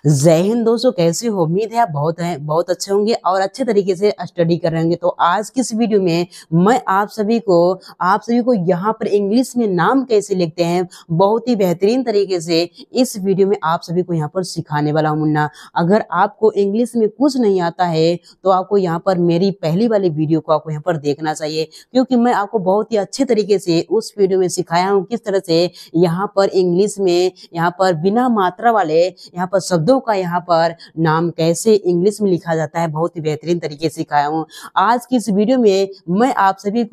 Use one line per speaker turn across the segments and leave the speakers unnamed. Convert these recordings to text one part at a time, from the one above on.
जय हिंद दोस्तों, कैसे हो? उम्मीद है आप बहुत अच्छे होंगे और अच्छे तरीके से स्टडी कर रहे होंगे। तो आज की इस वीडियो में मैं आप सभी को यहाँ पर इंग्लिश में नाम कैसे लिखते हैं बहुत ही बेहतरीन तरीके से इस वीडियो में आप सभी को यहाँ पर सिखाने वाला हूँ मुन्ना। अगर आपको इंग्लिश में कुछ नहीं आता है तो आपको यहाँ पर मेरी पहली वाली वीडियो को आपको यहाँ पर देखना चाहिए, क्योंकि मैं आपको बहुत ही अच्छे तरीके से उस वीडियो में सिखाया हूँ किस तरह से यहाँ पर इंग्लिश में यहाँ पर बिना मात्रा वाले यहाँ पर शब्दों का यहाँ पर नाम कैसे इंग्लिश में लिखा जाता है बहुत ही बेहतरीन तरीके से सिखाया हूँ। आज की इस वीडियो में मैं आप सभी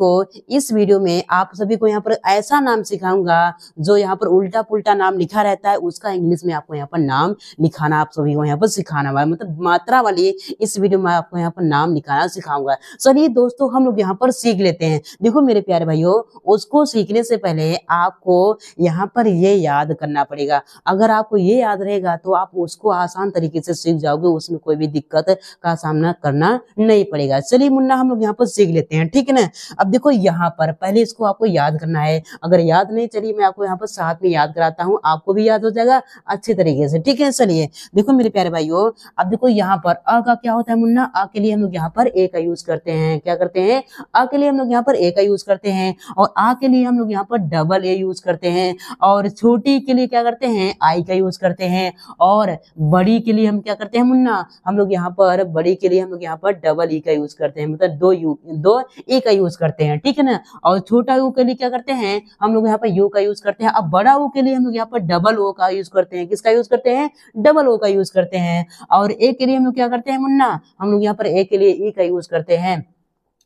को यहाँ पर ऐसा नाम सिखाऊंगा जो यहाँ पर उल्टा पुल्टा नाम लिखा रहता है, उसका इंग्लिश में आपको यहाँ पर नाम लिखाना आप सभी को यहाँ पर सिखाना वाला, मतलब मात्रा वाली इस वीडियो में आपको यहाँ पर नाम लिखाना सिखाऊंगा। चलिए दोस्तों, हम लोग यहाँ पर सीख लेते हैं। देखो मेरे प्यारे भाइयों, उसको सीखने से पहले आपको यहाँ पर ये याद करना पड़ेगा। अगर आपको ये याद रहेगा तो आप उसको आसान तरीके से सीख जाओगे, उसमें कोई भी दिक्कत का सामना करना नहीं पड़ेगा। चलिए मुन्ना, हम लोग यहाँ पर सीख लेते हैं, ठीक है ना। अब देखो यहाँ पर पहले इसको आपको याद करना है। अगर याद नहीं, चलिए मैं आपको यहाँ पर साथ में याद कराता हूँ, आपको भी याद हो जाएगा अच्छे तरीके से, ठीक है। चलिए देखो मेरे प्यारे भाइयों, अब देखो यहाँ पर अ का क्या होता है मुन्ना, अ के लिए हम लोग यहाँ पर ए का यूज करते हैं। क्या करते हैं? अ के लिए हम लोग यहाँ पर ए का यूज करते हैं, और आ के लिए हम लोग यहाँ पर डबल ए यूज करते हैं, और छोटी के लिए क्या करते हैं? आई का यूज करते हैं, और बड़ी के लिए हम क्या करते हैं मुन्ना, हम लोग यहाँ पर बड़ी के लिए हम लोग यहाँ पर डबल ई का यूज करते हैं, मतलब दो ए का यूज करते हैं, ठीक है ना। और छोटा यू के लिए क्या करते हैं? हम लोग यहाँ पर यू का यूज करते हैं। अब बड़ा ओ के लिए हम लोग यहाँ पर डबल ओ का यूज करते हैं। किसका यूज करते हैं? डबल ओ का यूज करते हैं। और ए के लिए हम लोग क्या करते हैं मुन्ना, हम लोग यहाँ पर ए के लिए ई का यूज करते हैं।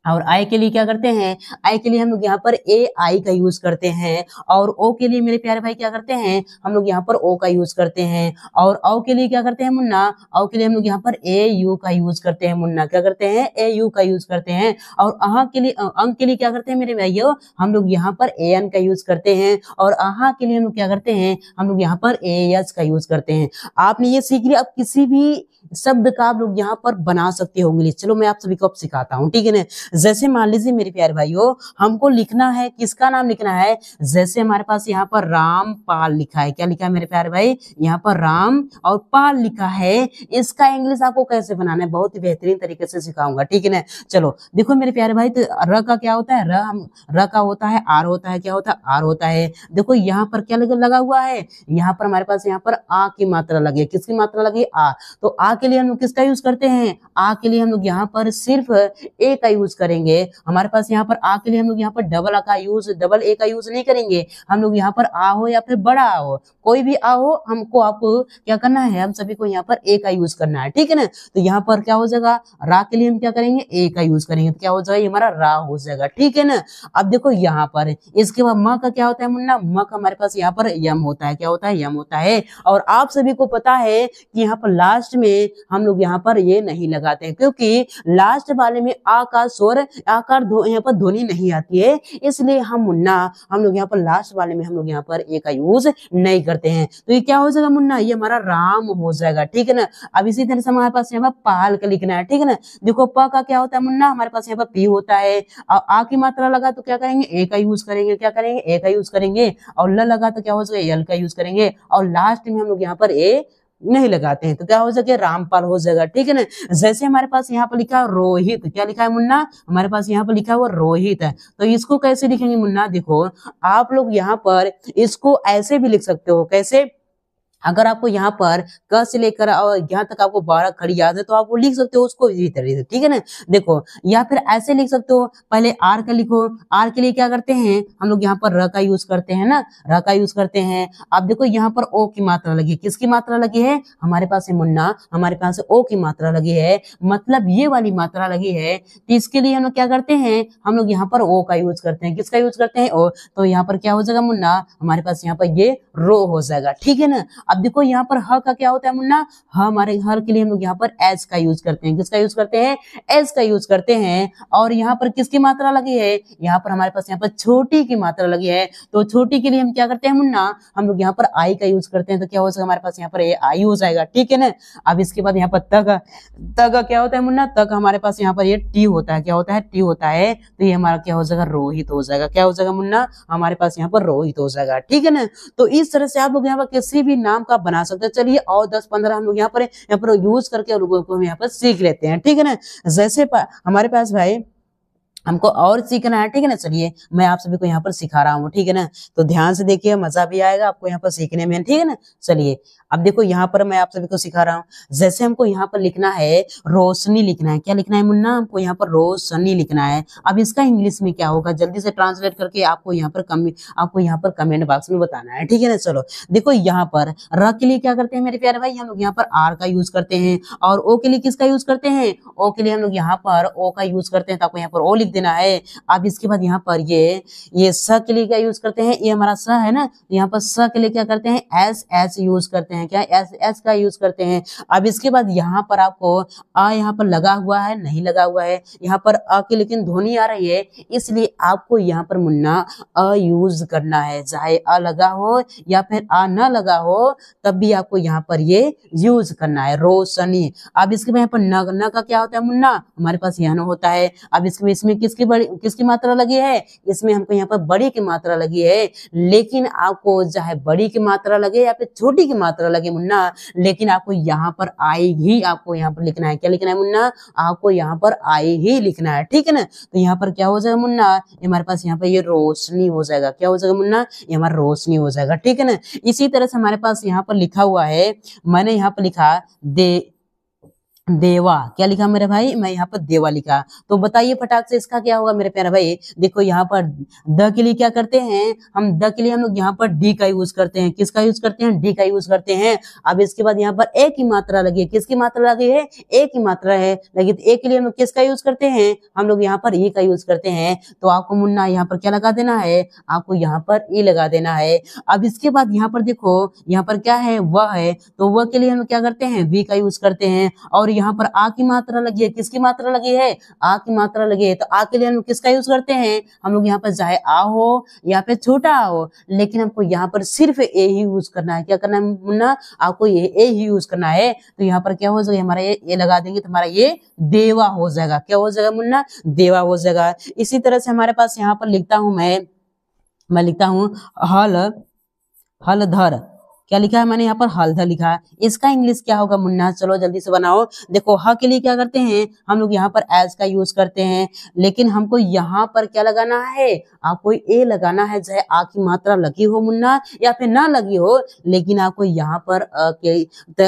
और आई के लिए क्या करते हैं? आई के लिए हम लोग यहाँ पर ए आई का यूज करते हैं। और ओ के लिए मेरे प्यारे भाई क्या करते हैं? हम लोग यहाँ पर ओ का यूज करते हैं। और औ के लिए क्या करते हैं मुन्ना? औ के लिए हम लोग यहाँ पर ए यू का यूज करते हैं मुन्ना। क्या करते हैं? ए यू का यूज करते हैं। और अहा के लिए अंक के लिए क्या करते हैं मेरे भाइयों? हम लोग यहाँ पर ए एन का यूज करते हैं। और अहा के लिए हम लोग क्या करते हैं? हम लोग यहाँ पर ए एस का यूज करते हैं। आपने ये सीख लिया। अब किसी भी शब्द का आप लोग यहाँ पर बना सकते हो इंग्लिश। चलो मैं आप सभी को अब सिखाता हूँ, ठीक है ना। जैसे मान लीजिए मेरे प्यारे भाइयों, हमको लिखना है, किसका नाम लिखना है? जैसे हमारे पास यहाँ पर रामपाल लिखा है। क्या लिखा है मेरे प्यारे भाई? यहाँ पर राम और पाल लिखा है। इसका इंग्लिश आपको कैसे बनाना है बहुत ही बेहतरीन तरीके से सिखाऊंगा, ठीक है ना। चलो देखो मेरे प्यारे भाई, तो र का क्या होता है? र का होता है आर होता है। क्या होता है? आर होता है। देखो यहाँ पर क्या लगा हुआ है? यहाँ पर हमारे पास यहाँ पर आ की मात्रा लगी है। किसकी मात्रा लगी? आ। तो आ के लिए हम लोग किसका यूज करते हैं? आ के लिए हम लोग यहाँ पर सिर्फ ए का यूज करेंगे। हमारे पास यहाँ पर आ के लिए हम लोग यहाँ पर डबल ए का यूज नहीं करेंगे। हम लोग यहाँ पर आ हो या फिर बड़ा आ हो, कोई भी आ हो, आपको क्या करना है? हम सभी को यहाँ पर ए का यूज करना है, ठीक है ना। तो यहाँ पर क्या हो जाएगा? रा के लिए हम क्या करेंगे? ए का यूज करेंगे, तो क्या हो जाएगा? ये हमारा रा हो जाएगा, ठीक है ना। अब देखो यहाँ पर इसके बाद म का क्या होता है मुन्ना? म का हमारे पास यहाँ पर यम होता है। क्या होता है? यम होता है। और आप सभी को पता है कि यहाँ पर लास्ट में हम लोग यहाँ पर ये नहीं लगाते हैं, क्योंकि लास्ट वाले में आ का स्वर यहाँ पर ध्वनि नहीं आती है, इसलिए हम लोग यहाँ पर लास्ट वाले में हम लोग यहाँ पर ए का यूज नहीं करते हैं। तो ये क्या हो जाएगा मुन्ना? ये हमारा राम हो जाएगा, ठीक है ना। अब इसी तरह से हमारे पास यहाँ पर पाल का लिखना है, ठीक है ना। देखो प का क्या होता है मुन्ना? हमारे पास यहाँ पर पी होता है। और आ की मात्रा लगा तो क्या करेंगे? ए का यूज करेंगे। क्या करेंगे? ए का यूज करेंगे। और ल लगा तो क्या हो जाएगा? एल का यूज करेंगे। और लास्ट में हम लोग यहाँ पर ए नहीं लगाते हैं, तो क्या हो जाएगा? रामपाल हो जाएगा, ठीक है ना। जैसे हमारे पास यहाँ पर लिखा है रोहित। क्या लिखा है मुन्ना? हमारे पास यहाँ पर लिखा हुआ रोहित है। तो इसको कैसे लिखेंगे मुन्ना? देखो आप लोग यहाँ पर इसको ऐसे भी लिख सकते हो। कैसे? अगर आपको यहाँ पर क से लेकर और यहाँ तक आपको 12 खड़ी याद है तो आप वो लिख सकते हो उसको इसी तरह से, ठीक है ना। देखो या फिर ऐसे लिख सकते हो, पहले आर का लिखो। आर के लिए क्या करते हैं? हम लोग यहाँ पर र का यूज करते हैं ना, र का यूज करते हैं। अब देखो यहाँ पर ओ की मात्रा लगी। किसकी मात्रा लगी है? हमारे पास है मुन्ना, हमारे पास ओ की मात्रा लगी है, मतलब ये वाली मात्रा लगी है। तो इसके लिए हम लोग क्या करते हैं? हम लोग यहाँ पर ओ का यूज करते हैं। किसका यूज करते हैं? ओ। तो यहाँ पर क्या हो जाएगा मुन्ना? हमारे पास यहाँ पर ये रो हो जाएगा, ठीक है ना। अब देखो यहाँ पर ह का क्या होता है मुन्ना? हमारे हर के लिए हम लोग यहाँ पर एस का यूज करते हैं। किसका यूज करते हैं? एस का यूज करते हैं। और यहाँ पर किसकी मात्रा लगी है? यहाँ पर हमारे पास यहाँ पर छोटी की मात्रा लगी है। तो छोटी के लिए हम क्या करते हैं मुन्ना? हम लोग यहाँ पर आई का यूज करते हैं। तो क्या हो जाएगा? हमारे पास यहाँ पर ए आई हो जाएगा, ठीक है ना। अब इसके बाद यहाँ पर त का क्या होता है मुन्ना? तक हमारे पास यहाँ पर ये टी होता है। क्या होता है? टी होता है। तो ये हमारा क्या हो जाएगा? रोहित हो जाएगा। क्या हो जाएगा मुन्ना? हमारे पास यहाँ पर रोहित हो जाएगा, ठीक है ना। तो इस तरह से आप लोग यहाँ पर किसी भी नाम नाम का बना सकते हैं। चलिए और 10-15 हम लोग यहाँ पर यूज करके लोगों को हम यहाँ पर सीख लेते हैं, ठीक है ना। जैसे हमारे पास भाई हमको और सीखना है, ठीक है ना। चलिए मैं आप सभी को यहाँ पर सिखा रहा हूँ, ठीक है ना। तो ध्यान से देखिए, मजा भी आएगा आपको यहाँ पर सीखने में, ठीक है ना। चलिए अब देखो यहाँ पर मैं आप सभी को सिखा रहा हूँ। जैसे हमको यहाँ पर लिखना है रोशनी लिखना है। क्या लिखना है मुन्ना? हमको यहाँ पर रोशनी लिखना है। अब इसका इंग्लिश में क्या होगा, जल्दी से ट्रांसलेट करके आपको यहाँ पर कमेंट बॉक्स में बताना है, ठीक है ना। चलो देखो यहाँ पर र के लिए क्या करते हैं मेरे प्यारे भाई, हम लोग यहाँ पर आर का यूज करते हैं। और ओ के लिए किसका यूज करते हैं? ओ के लिए हम लोग यहाँ पर ओ का यूज करते हैं। तो आपको यहाँ पर ओ लिख देना है। अब इसके बाद यहाँ पर ये स के लिए क्या यूज करते हैं? ये हमारा स है ना, यहाँ पर स के लिए क्या करते हैं? एस यूज करते हैं। क्या एस का यूज करते हैं। अब इसके बाद यहाँ पर आपको आ यहाँ पर लगा हुआ है, नहीं लगा हुआ है यहाँ पर अ की, लेकिन ध्वनि आ रही है, इसलिए आपको यहाँ पर मुन्ना अ यूज करना है। चाहे अ लगा हो या फिर आ न लगा हो, तब भी आपको यहाँ पर ये यूज करना है, रोशनी। अब इसके बाद यहाँ पर न का क्या होता है मुन्ना? हमारे पास यह न होता है। अब इसमें किसकी मात्रा लगी है? इसमें हमको यहाँ पर बड़ी की मात्रा लगी है। लेकिन आपको चाहे बड़ी की मात्रा लगे या फिर छोटी की मात्रा लगे मुन्ना, लेकिन आपको यहाँ पर आई ही आपको यहाँ पर लिखना है। क्या लिखना है मुन्ना? आपको यहाँ पर आई ही लिखना है, ठीक है ना। तो यहाँ पर क्या हो जाएगा मुन्ना? हमारे पास यहाँ पर ये रोशनी हो जाएगा। क्या हो जाएगा मुन्ना? ये हमारा रोशनी हो जाएगा, ठीक है ना। इसी तरह से हमारे पास यहाँ पर लिखा हुआ है, मैंने यहाँ पर लिखा देवा। क्या लिखा मेरे भाई? मैं यहाँ पर देवा लिखा। तो बताइए फटाक से इसका क्या होगा मेरे प्यारे भाई। देखो यहाँ पर द के लिए क्या करते हैं हम? द के लिए हम लोग यहाँ पर डी का यूज करते हैं। किसका यूज करते हैं? डी का यूज करते हैं। अब इसके बाद यहाँ पर ए की मात्रा लगी है। किसकी मात्रा लगी है? ए की मात्रा है लगी। तो ए के लिए हम लोग किसका यूज करते हैं? हम लोग यहाँ पर ई का यूज करते हैं। तो आपको मुन्ना यहाँ पर क्या लगा देना है? आपको यहाँ पर ई लगा देना है। अब इसके बाद यहाँ पर देखो, यहाँ पर क्या है? वह है। तो वह के लिए हम क्या करते हैं? वी का यूज करते हैं। और यहाँ पर आ की मात्रा लगी है। किसकी मात्रा लगी है? आ की मात्रा लगी है। तो आ के लिए हम किसका यूज करते हैं? हम लोग यहाँ पर चाहे आ हो या फिर छोटा हो, लेकिन हमको यहाँ पर सिर्फ ए ही यूज करना है। क्या करना है मुन्ना? आपको ये ए ही यूज करना है। तो यहाँ पर क्या हो जाएगा? हमारा ये लगा देंगे तो हमारा ये देवा हो जाएगा। क्या हो जाएगा मुन्ना? देवा हो जाएगा। इसी तरह से हमारे पास यहाँ पर लिखता हूं मैं लिखता हूं हलधर। क्या लिखा है मैंने? यहाँ पर हलधर लिखा है। इसका इंग्लिश क्या होगा मुन्ना? चलो जल्दी से बनाओ। देखो ह के लिए क्या करते हैं हम लोग? यहाँ पर एज का यूज करते हैं। लेकिन हमको यहाँ पर क्या लगाना है? आपको ए लगाना है, चाहे आ की मात्रा लगी हो मुन्ना या फिर ना लगी हो, लेकिन आपको यहाँ पर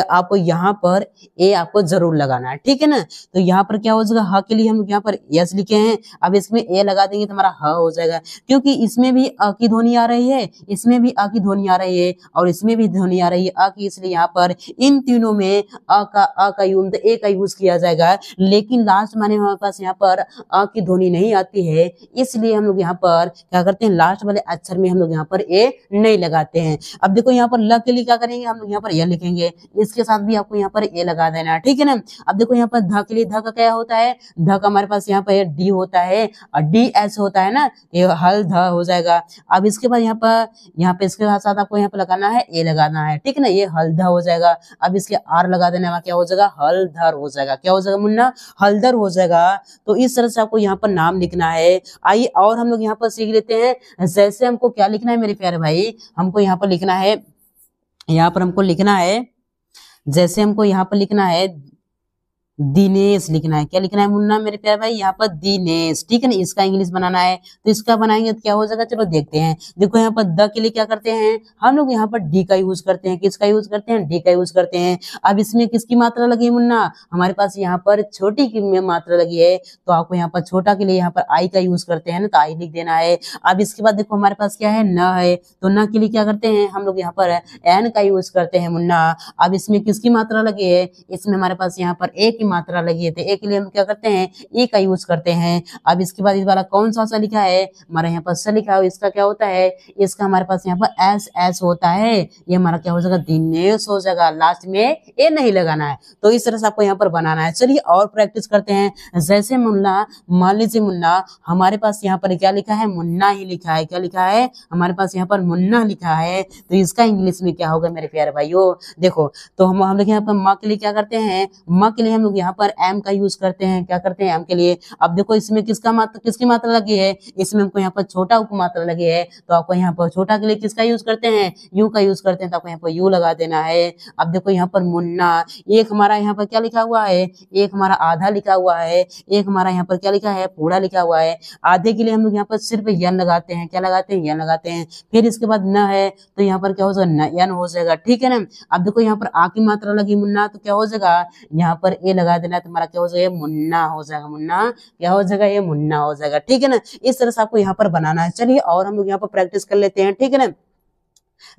आपको यहाँ पर ए आपको जरूर लगाना है, ठीक है ना। तो यहाँ पर क्या हो जाएगा? ह के लिए हम लोग यहाँ पर यस लिखे हैं। अब इसमें ए लगा देंगे तो हमारा ह हो जाएगा, क्योंकि इसमें भी अ की ध्वनि आ रही है, इसमें भी अ की ध्वनि आ रही है और इसमें भी ध्वनि आ रही है अ की, इसलिए यहाँ पर इन तीनों में अ का यूज ए का यूज किया जाएगा। लेकिन लास्ट माने हमारे पास यहाँ पर अ की ध्वनि नहीं आती है, इसलिए हम लोग यहाँ पर क्या करते हैं? लास्ट वाले अक्षर में हम लोग यहाँ पर ए नहीं लगाते हैं। अब देखो यहाँ पर ल के लिए क्या करेंगे? हम लोग यहाँ पर यह लिखेंगे, इसके साथ भी आपको यहाँ पर ए लगा देना है, ठीक है ना। अब देखो यहाँ पर ध के लिए ध का क्या होता है? ध का हमारे पास यहाँ पर डी होता है और डी एस होता है ना, ये हल ध हो जाएगा। अब इसके बाद यहाँ पे इसके साथ आपको यहाँ पर लगाना है ए लगाना है, ठीक है ना, ये हलधा हो जाएगा। अब इसके आर लगा देने का क्या हो जाएगा? हलधर हो जाएगा। क्या हो जाएगा मुन्ना? हलधर हो जाएगा। तो इस तरह से आपको यहाँ पर नाम लिखना है। आइए और हम लोग यहाँ पर सीख लेते हैं। जैसे हमको क्या लिखना है मेरे प्यारे भाई? हमको यहाँ पर लिखना है, जैसे हमको यहाँ पर लिखना है दिनेश लिखना है। क्या लिखना है मुन्ना मेरे प्यारे भाई? यहाँ पर दिनेश, ठीक है ना। इसका इंग्लिश बनाना है, तो इसका बनाएंगे तो क्या हो जाएगा? चलो देखते हैं। देखो यहाँ पर द के लिए क्या करते हैं हम लोग? यहाँ पर डी का यूज करते हैं। किसका यूज करते हैं? डी का यूज करते हैं। अब इसमें किसकी मात्रा लगी है मुन्ना? हमारे पास यहाँ पर छोटी की में मात्रा लगी है, तो आपको यहाँ पर छोटा के लिए यहाँ पर आई का यूज करते हैं ना, तो आई लिख देना है। अब इसके बाद देखो हमारे पास क्या है? न है, तो न के लिए क्या करते हैं हम लोग? यहाँ पर एन का यूज करते हैं मुन्ना। अब इसमें किसकी मात्रा लगी है? इसमें हमारे पास यहाँ पर ए मात्रा लगी है, तो ए के लिए हम क्या करते हैं? ए का यूज करते हैं। अब इसके बाद इस वाला कौन सा लिखा है हमारा? यहाँ पर स लिखा है। इसका क्या होता है? इसका हमारे पास यहाँ पर एस होता है। ये हमारा क्या हो जाएगा? दिनेश हो जाएगा। लास्ट में ए नहीं लगाना है। तो इस तरह से आपको यहाँ पर बनाना है। चलिए और प्रैक्टिस करते हैं। जैसे मुन्ना, मान लीजिए मुन्ना, हमारे पास यहाँ पर क्या लिखा है? मुन्ना ही लिखा है। क्या लिखा है हमारे पास? यहाँ पर मुन्ना लिखा है। तो इसका इंग्लिश में क्या होगा मेरे प्यारे भाइयों? देखो, तो हम लोग यहाँ पर माँ के लिए क्या करते हैं? माँ के लिए हम लोग लोग यहाँ पर एम का यूज करते हैं, क्या करते हैं एम के लिए। अब देखो इसमें किसकी मात्रा लगी है, इसमें हमको यहाँ पर छोटा उपमात्रा लगी है, तो आपको यहाँ पर छोटा के लिए किसका यूज करते हैं, यू का यूज करते हैं, तो आपको यहाँ पर यू लगा देना है। अब देखो यहाँ पर मुन्ना, एक हमारा यहाँ पर क्या लिखा हुआ है, एक हमारा आधा लिखा हुआ है, एक हमारा यहाँ पर क्या लिखा है, पूरा लिखा हुआ है। आधे के लिए हम लोग यहाँ पर सिर्फ यन लगाते हैं, क्या लगाते हैं, यन लगाते हैं। फिर इसके बाद न है तो यहाँ पर क्या हो जाएगा, यन हो जाएगा, ठीक है ना। अब देखो यहाँ पर आ की मात्रा लगी मुन्ना, तो क्या हो जाएगा, यहाँ पर ए लगा देना, तुम्हारा क्या हो जाएगा, मुन्ना हो जाएगा, मुन्ना क्या हो जाएगा, ये मुन्ना हो जाएगा, ठीक है ना। इस तरह से आपको यहाँ पर बनाना है। चलिए और हम लोग यहाँ पर प्रैक्टिस कर लेते हैं, ठीक है ना।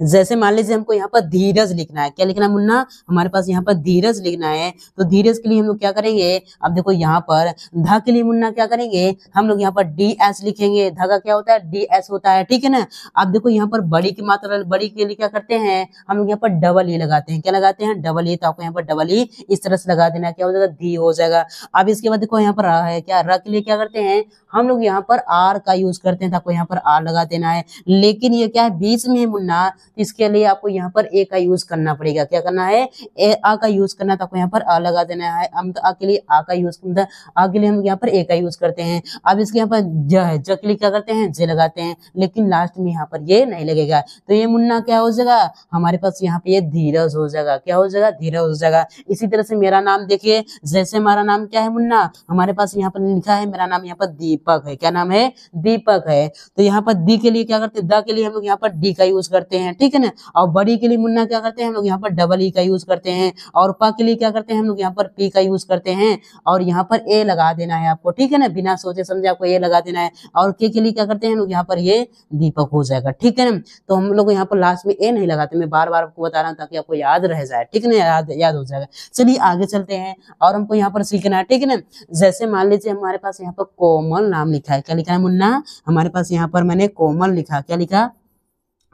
जैसे मान लीजिए हमको यहाँ पर धीरज लिखना है, क्या लिखना है मुन्ना, हमारे पास यहाँ पर धीरज लिखना है, तो धीरज के लिए हम लोग क्या करेंगे, अब देखो यहाँ पर ध के लिए मुन्ना क्या करेंगे, हम लोग यहाँ पर डी एस लिखेंगे, ध का क्या होता है, डी एस होता है, ठीक है ना। अब देखो यहाँ पर बड़ी की मात्रा, बड़ी के लिए क्या करते हैं हम लोग यहाँ पर डबल ई लगाते हैं, क्या लगाते हैं, डबल ई, तो आपको यहाँ पर डबल ई इस तरह से लगा देना, क्या हो जाएगा, धी हो जाएगा। अब इसके बाद देखो यहाँ पर र है, क्या र के लिए क्या करते हैं हम लोग यहाँ पर आर का यूज करते हैं, तो आपको यहाँ पर आर लगा देना है। लेकिन ये क्या है, बीच में है मुन्ना, तो इसके लिए आपको यहाँ पर ए का यूज करना पड़ेगा, क्या करना है, ए आ का यूज करना है, तो आपको यहाँ पर आ लगा देना है। हम तो आ के लिए आ का यूज करना है, आ के लिए हम यहाँ पर ए का यूज करते हैं। अब इसके यहाँ पर ज है, ज के लिए क्या करते हैं, जे लगाते हैं, लेकिन लास्ट में यहाँ पर ये नहीं लगेगा, तो ये मुन्ना क्या हो जाएगा, हमारे पास यहाँ पे ये धीरज हो जाएगा, क्या हो जाएगा, धीरज हो जाएगा। इसी तरह से मेरा नाम देखिए, जैसे हमारा नाम क्या है मुन्ना, हमारे पास यहाँ पर लिखा है मेरा नाम यहाँ पर दीपक है, क्या नाम है, दीपक है, तो यहाँ पर दी के लिए क्या करते हैं, द के लिए हम लोग यहाँ पर डी का यूज करते हैं, ठीक है ना। और बड़ी के लिए मुन्ना क्या करते हैं हम लोग यहाँ पर डबल ई का यूज करते हैं, और प के लिए क्या करते हैं हम लोग यहाँ पर पी का यूज करते हैं, और यहाँ पर ए लगा देना है आपको, ठीक है ना, बिना सोचे समझे आपको ए लगा देना है। और के लिए क्या करते हैं हम लोग यहाँ पर ये दीपक हो जाएगा, ठीक है ना। तो हम लोग यहाँ पर लास्ट में ए नहीं लगाते, मैं बार बार आपको बता रहा हूँ ताकि आपको याद रह जाए, ठीक है ना, याद हो जाएगा। चलिए आगे चलते हैं और हमको यहाँ पर सीखना है, ठीक है ना। जैसे मान लीजिए हमारे पास यहाँ पर कोमल नाम लिखा है, क्या लिखा है मुन्ना, हमारे पास यहाँ पर मैंने कोमल लिखा, क्या लिखा,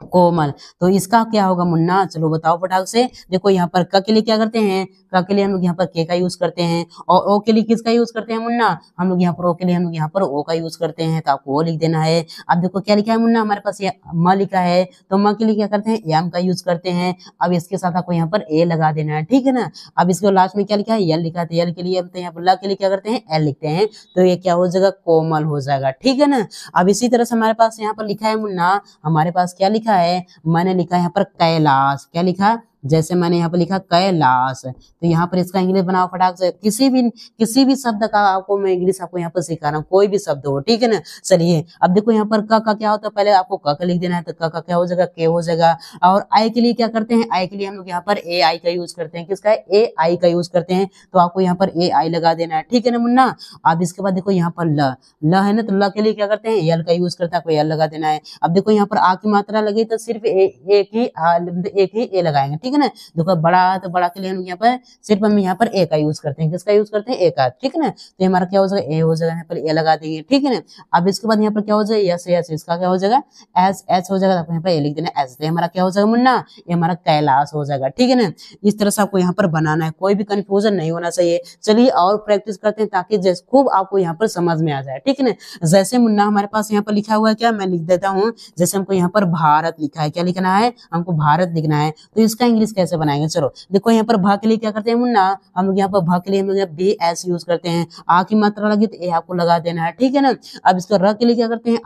कोमल, तो इसका क्या होगा मुन्ना, चलो बताओ फटाक से। देखो यहाँ पर क के लिए क्या करते हैं, क के लिए हम लोग यहाँ पर के का यूज करते हैं, और ओ के लिए किसका यूज करते हैं मुन्ना, हम लोग यहाँ पर ओ के लिए हम लोग यहाँ पर ओ का यूज करते हैं, तो आपको ओ लिख देना है। अब देखो क्या लिखा है मुन्ना, हमारे पास ये म लिखा है, तो म के लिए क्या करते हैं, एम का यूज करते हैं। अब इसके साथ आपको यहाँ पर ए लगा देना है, ठीक है ना। अब इसके लास्ट में क्या लिखा है, यल लिखा है, तो यल के लिए हम तो यहाँ पर ल के लिए क्या करते हैं, एल लिखते हैं, तो ये क्या हो जाएगा, कोमल हो जाएगा, ठीक है ना। अब इसी तरह से हमारे पास यहाँ पर लिखा है मुन्ना, हमारे पास क्या लिखा है, मैंने लिखा है यहाँ पर कैलाश, क्या लिखा, जैसे मैंने यहाँ पर लिखा कैलाश, तो यहाँ पर इसका इंग्लिश बनाओ फटाक से। किसी भी शब्द का आपको मैं इंग्लिश आपको यहाँ पर सिखा रहा हूँ, कोई भी शब्द हो, ठीक है ना। चलिए अब देखो यहाँ पर क का क्या होता है, पहले आपको क का लिख देना है, तो क का क्या हो जाएगा, के हो जाएगा। और आई के लिए क्या करते हैं, आई के लिए हम लोग यहाँ पर ए आई का यूज करते हैं, किसका है, ए आई का यूज करते हैं, तो आपको यहाँ पर ए आई लगा देना है, ठीक है ना मुन्ना। अब इसके बाद देखो यहाँ पर ल है ना, तो ल के लिए क्या करते हैं, यल का यूज करते हैं, आपको यल लगा देना है। अब देखो यहाँ पर आ की मात्रा लगी तो सिर्फ एक ही ए लगाएंगे, ठीक है ना। देखो बड़ा, तो बड़ा के लिए हम यहाँ पर सिर्फ हम यहाँ पर ए का यूज करते हैं, किसका यूज करते हैं, ए का, ठीक है ना। तो हमारा क्या हो जाएगा, ए हो जाएगा, यहाँ पर ए लगा देंगे, ठीक है ना। अब इसके बाद यहाँ पर क्या हो जाएगा, यस यस, इसका क्या हो जाएगा, एस एच हो जाएगा, यहाँ पर ए लिख देना एस, तो हमारा क्या हो जाएगा मुन्ना, ये हमारा कैलाश हो जाएगा, ठीक है ना। इस तरह से आपको यहाँ पर बनाना है, कोई भी कंफ्यूजन नहीं होना चाहिए। चलिए और प्रैक्टिस करते हैं ताकि जैसे खूब आपको यहाँ पर समझ में आ जाए, ठीक है ना। जैसे मुन्ना हमारे पास यहाँ पर लिखा हुआ है, क्या मैं लिख देता हूँ, जैसे हमको यहाँ पर भारत लिखा है, क्या लिखना है, हमको भारत लिखना है, तो इसका इंग्लिश कैसे बनाएंगे। चलो देखो यहाँ पर भा के लिए क्या करते हैं मुन्ना, हम लोग यहाँ पर भा के लिए हम लोग बी एस यूज करते हैं, आ की मात्रा लगी तो ए आपको लगा देना है, ठीक है ना। अब इसको र के लिए क्या करते हैं,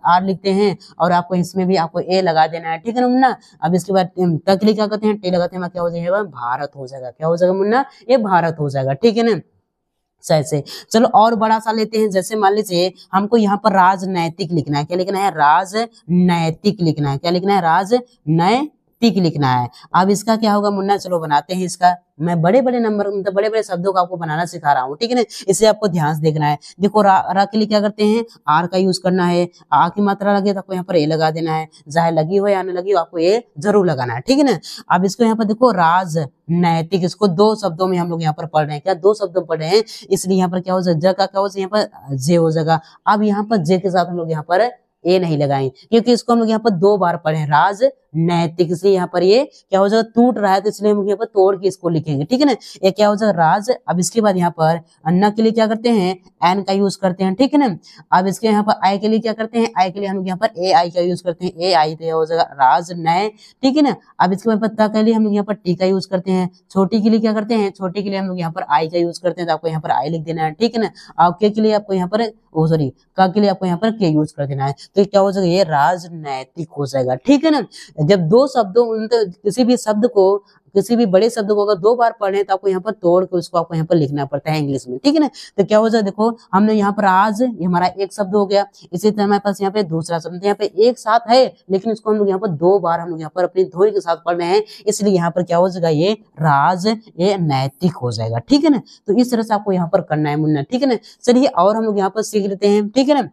आर लिखते हैं, और आपको इसमें भी आपको ए लगा देना है, ठीक है ना मुन्ना। अब इसके बाद त के लिए क्या करते हैं, टे लगाते हैं, क्या हो जाएगा, भारत हो जाएगा, क्या हो जाएगा मुन्ना, ये भारत हो जाएगा, ठीक है ना। से चलो और बड़ा सा लेते हैं, जैसे मान लीजिए हमको यहाँ पर राजनैतिक लिखना है, क्या लिखना है, राजनैतिक लिखना है, क्या लिखना है, राजनैतिक लिखना है। अब इसका क्या होगा मुन्ना, चलो बनाते हैं इसका। मैं बड़े बड़े नंबर, मतलब बड़े बड़े शब्दों को आपको बनाना सिखा रहा हूँ, ठीक है ना, इसे आपको ध्यान से देखना है। देखो रा के लिए क्या करते हैं, आर का यूज करना है, आ की मात्रा लगे तो आपको यहाँ पर ए लगा देना है, चाहे लगी हो या न लगी हो आपको ए जरूर लगाना है, ठीक है ना। अब इसको यहाँ पर देखो राजनैतिक, इसको दो शब्दों में हम लोग यहाँ पर पढ़ रहे हैं, क्या दो शब्दों में पढ़ रहे हैं, इसलिए यहाँ पर क्या हो जाएगा, ज का क्या हो जाएगा, यहाँ पर जे हो जाएगा। अब यहाँ पर जे के साथ हम लोग यहाँ पर ए नहीं लगाएंगे, क्योंकि इसको हम लोग यहाँ पर दो बार पढ़े, नैतिक, इसलिए यहाँ पर ये क्या हो जाएगा, टूट रहा है तो इसलिए हम यहाँ पर तोड़ के इसको लिखेंगे, ठीक है ना। ये क्या हो जाएगा, राज। अब इसके बाद यहाँ पर अन्ना के लिए क्या करते हैं, एन का यूज करते हैं, ठीक है ना। अब इसके यहाँ पर आई के लिए क्या करते हैं, आई के लिए हम लोग यहाँ पर ए आई का यूज करते हैं, ए आई तो हो जाएगा राज नय, ठीक है ना। अब इसके बाद ता के लिए हम लोग यहाँ पर टी का यूज करते हैं, छोटी के लिए क्या करते हैं, छोटी के लिए हम लोग यहाँ पर आई का यूज करते हैं, तो आपको यहाँ पर आई लिख देना है, ठीक है ना। और के लिए आपको यहाँ पर सॉरी का के लिए आपको यहाँ पर के यूज कर देना है, तो क्या हो जाएगा, ये राजनैतिक हो जाएगा, ठीक है ना। जब दो शब्दों किसी भी शब्द को, किसी भी बड़े शब्द को अगर दो बार पढ़े तो आपको यहाँ पर तोड़ के उसको आपको यहाँ पर लिखना पड़ता है इंग्लिश में, ठीक है ना। तो क्या हो जाए, देखो हमने यहाँ पर आज, ये हमारा एक शब्द हो गया, इसी तरह हमारे पास यहाँ पे दूसरा शब्द यहाँ पे एक साथ है, लेकिन इसको हम लोग यहाँ पर दो बार हम लोग यहाँ पर अपनी ध्वनि के साथ पढ़ रहे हैं, इसलिए यहाँ पर क्या हो जाएगा, ये राज ये नैतिक हो जाएगा, ठीक है ना। तो इस तरह से आपको यहाँ पर करना है मुन्ना, ठीक है ना। चलिए और हम लोग यहाँ पर सीख लेते हैं, ठीक है ना।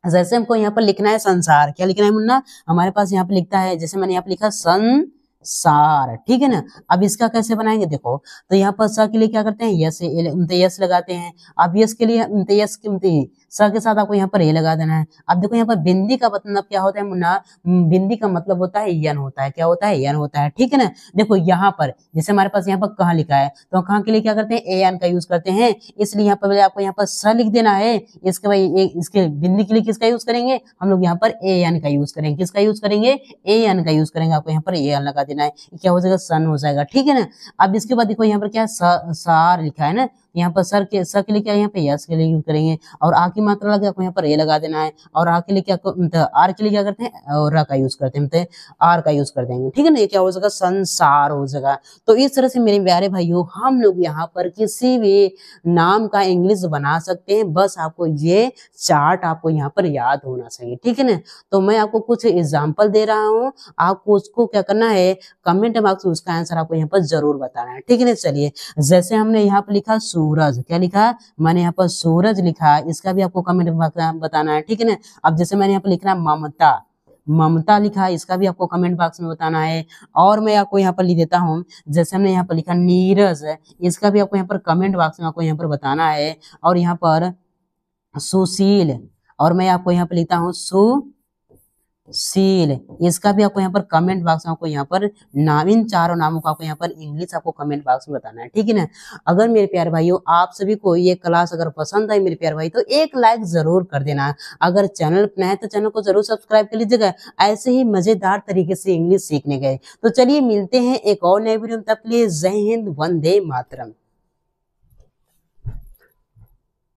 जैसे हमको यहाँ पर लिखना है संसार, क्या लिखना है मुन्ना, हमारे पास यहाँ पे लिखता है, जैसे मैंने यहाँ पे लिखा संसार, ठीक है ना। अब इसका कैसे बनाएंगे, देखो तो यहाँ पर स के लिए क्या करते हैं, यस, यस लगाते हैं। अब यस के लिए यस स के साथ आपको यहाँ पर ए लगा देना है। अब देखो यहाँ पर बिंदी का मतलब क्या होता है मुन्ना, बिंदी का मतलब होता है यन होता है, क्या होता है, यन होता है, ठीक है ना। देखो यहाँ पर जैसे हमारे पास यहाँ पर कहाँ लिखा है, तो कहाँ के लिए क्या करते हैं, ए एन का यूज करते हैं, इसलिए यहाँ पर आपको यहाँ पर स लिख देना है। इसके बाद इसके बिंदी के लिए किसका यूज करेंगे, हम लोग यहाँ पर ए एन का यूज करेंगे, किसका यूज करेंगे, ए एन का यूज करेंगे, आपको यहाँ पर ए एन लगा देना है, क्या हो जाएगा, सन हो जाएगा, ठीक है ना। अब इसके बाद देखो यहाँ पर क्या सार लिखा है ना, यहाँ पर सर के लिए क्या, यहाँ पे यस के लिए यूज करेंगे, और आ की मात्रा लगे आपको यहाँ पर ए लगा देना है, और आ के लिए क्या, आर के लिए क्या करते हैं, और का यूज करते हैं, आर का यूज कर देंगे, ठीक है ना। ये क्या हो जाएगा, संसार हो जाएगा। तो इस तरह से मेरे प्यारे भाइयों हम लोग यहाँ पर किसी भी नाम का इंग्लिश बना सकते हैं, बस आपको ये चार्ट आपको यहाँ पर याद होना चाहिए, ठीक है ना। तो मैं आपको कुछ एग्जाम्पल दे रहा हूँ, आपको उसको क्या करना है, कमेंट बॉक्स में उसका आंसर आपको यहाँ पर जरूर बताना है, ठीक है ना। चलिए जैसे हमने यहाँ पर लिखा सूरज, क्या लिखा, मैंने यहाँ पर सूरज लिखा, इसका भी आपको कमेंट बॉक्स बताना है, ठीक है ना। अब जैसे मैंने यहाँ पर लिखना ममता, ममता लिखा, इसका भी आपको कमेंट बॉक्स में बताना है। और मैं आपको यहाँ पर लिख देता हूँ, जैसे हमने यहाँ पर लिखा नीरज, इसका भी आपको यहाँ पर कमेंट बॉक्स में आपको यहाँ पर बताना है। और यहाँ पर सुशील, और मैं आपको यहाँ पर लिखता हूँ सुशील, इसका भी आपको यहाँ पर कमेंट बॉक्स में आपको यहाँ पर नाम, इन चारों नामों का आपको यहाँ पर इंग्लिश आपको कमेंट बॉक्स में बताना है, ठीक है ना। अगर मेरे प्यारे भाइयों आप सभी को ये क्लास अगर पसंद आई मेरे प्यारे भाई, तो एक लाइक जरूर कर देना। अगर चैनल पर नया है तो चैनल को जरूर सब्सक्राइब कर लीजिएगा, ऐसे ही मजेदार तरीके से इंग्लिश सीखने गए। तो चलिए मिलते हैं एक और नए वीडियो में, तब के लिए जय हिंद, वंदे मातरम।